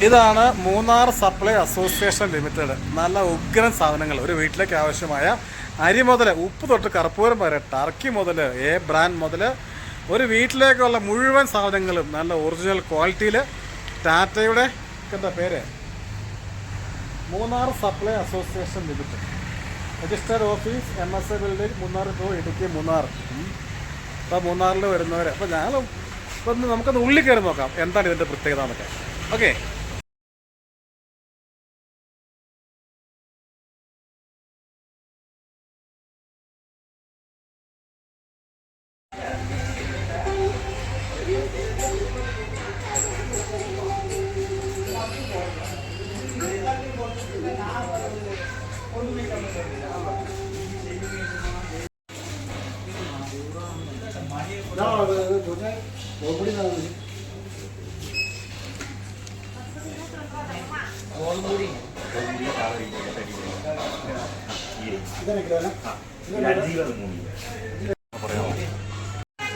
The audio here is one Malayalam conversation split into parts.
ഇതാണ് മൂന്നാർ സപ്ലൈ അസോസിയേഷൻ ലിമിറ്റഡ്. നല്ല ഉഗ്രൻ സാധനങ്ങൾ, ഒരു വീട്ടിലേക്ക് ആവശ്യമായ അരി മുതൽ ഉപ്പ് തൊട്ട് കർപ്പൂരം വരെ, ടർക്കി മുതൽ എ ബ്രാൻഡ് മുതൽ ഒരു വീട്ടിലേക്കുള്ള മുഴുവൻ സാധനങ്ങളും നല്ല ഒറിജിനൽ ക്വാളിറ്റിയിൽ. ടാറ്റയുടെ എന്താ പേര്, Munnar supply association limited, registered office MSA building, Munnar to Idukki Munnar. അപ്പോൾ മൂന്നാറിൽ വരുന്നവർ, അപ്പോൾ ഞങ്ങൾ ഇപ്പം നമുക്കൊന്ന് ഉള്ളിൽ കയറി നോക്കാം എന്താണ് ഇതിൻ്റെ പ്രത്യേകത എന്നൊക്കെ. ഓക്കെ,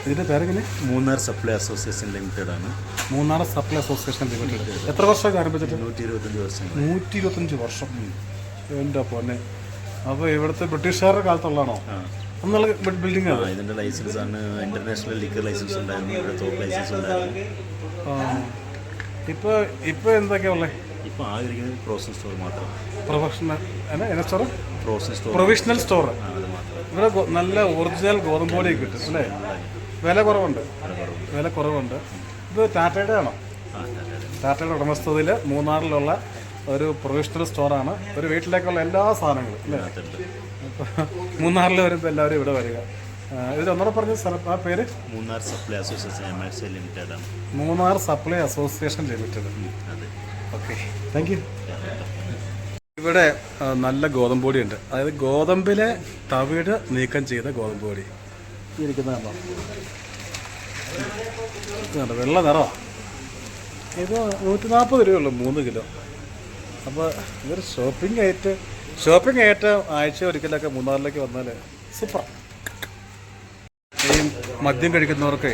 ഇതിൻ്റെ പേരെങ്ങനെ? മൂന്നാർ സപ്ലൈ അസോസിയേഷൻ ലിമിറ്റഡ് ആണ്. Munnar supply association limited. എത്ര വർഷമൊക്കെ ആരംഭിച്ചിട്ട്? 125 വർഷം. 125 വർഷം. എൻ്റെ പൊന്നെ. അപ്പോൾ ഇവിടുത്തെ ബ്രിട്ടീഷുകാരുടെ കാലത്തുള്ളതാണോ? എന്നുള്ള ബിൽഡിംഗ് ആണ്. ഇതിൻ്റെ ലൈസൻസ് ആണ്, ഇന്റർനാഷണൽ ലിക്കർ ലൈസൻസ് ഉണ്ടായിരുന്നു, ഇവിടെ തോക്ക് ലൈസൻസ് ഉണ്ടായിരുന്നു. ഇപ്പോൾ എന്തൊക്കെയാ ഉള്ളത്? ഇപ്പോൾ ആഗ്രഹിക്കുന്നത് പ്രൊഫഷണൽ സ്റ്റോർ മാത്രം. Provisional store. അത് മാത്രം. ഇവിടെ നല്ല ഒറിജിനൽ ഗോതമ്പ് പൊടി കിട്ടും അല്ലേ? വില കുറവുണ്ട്. ഇത് ടാറ്റയുടെ ആണോ? ടാറ്റയുടെ ഉടമസ്ഥതയിൽ മൂന്നാറിലുള്ള ഒരു പ്രൊവിഷണൽ സ്റ്റോറാണ്. ഒരു വീട്ടിലേക്കുള്ള എല്ലാ സാധനങ്ങളും അല്ലേ? മൂന്നാറിൽ വരുമ്പോൾ എല്ലാവരും ഇവിടെ വരിക. ഇത് ഒന്നുകൂടെ പറഞ്ഞ സ്ഥലം, ആ പേര്? Munnar supply association MSA limited ആണ്. Munnar supply association limited. Okay, thank you. ഇവിടെ നല്ല ഗോതമ്പ് പൊടിയുണ്ട്. അതായത് ഗോതമ്പിലെ തവിട് നീക്കം ചെയ്ത ഗോതമ്പ് പൊടി. ഇരിക്കുന്നതാണോ? ഇതുണ്ട്, വെള്ള നിറമാണ്. ഇത് 140 രൂപയുള്ളൂ 3 കിലോ. അപ്പോൾ ഇതൊരു ഷോപ്പിംഗ് ആയിട്ട് ആഴ്ച ഒരിക്കലൊക്കെ മൂന്നാറിലേക്ക് വന്നാൽ സൂപ്പർ. ഈ മദ്യം കഴിക്കുന്നവർക്ക്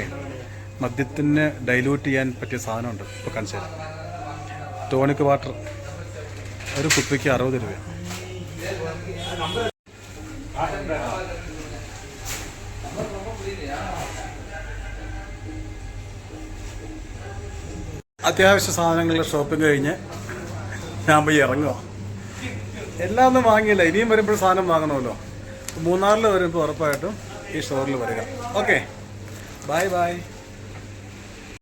മദ്യത്തിന് ഡൈല്യൂട്ട് ചെയ്യാൻ പറ്റിയ സാധനമുണ്ട്. ഇപ്പോൾ കാണിച്ചു തരാം. ടോണിക് വാട്ടർ ഒരു കുപ്പിക്ക് 60 രൂപ. അത്യാവശ്യ സാധനങ്ങളുടെ ഷോപ്പിംഗ് കഴിഞ്ഞ് ഞാൻ പോയി ഇറങ്ങുക. എല്ലാം ഒന്നും വാങ്ങിയില്ല, ഇനിയും വരുമ്പോൾ സാധനം വാങ്ങണമല്ലോ. മൂന്നാറിൽ വരുമ്പോൾ ഉറപ്പായിട്ടും ഈ സ്റ്റോറിൽ വരിക. Okay, by.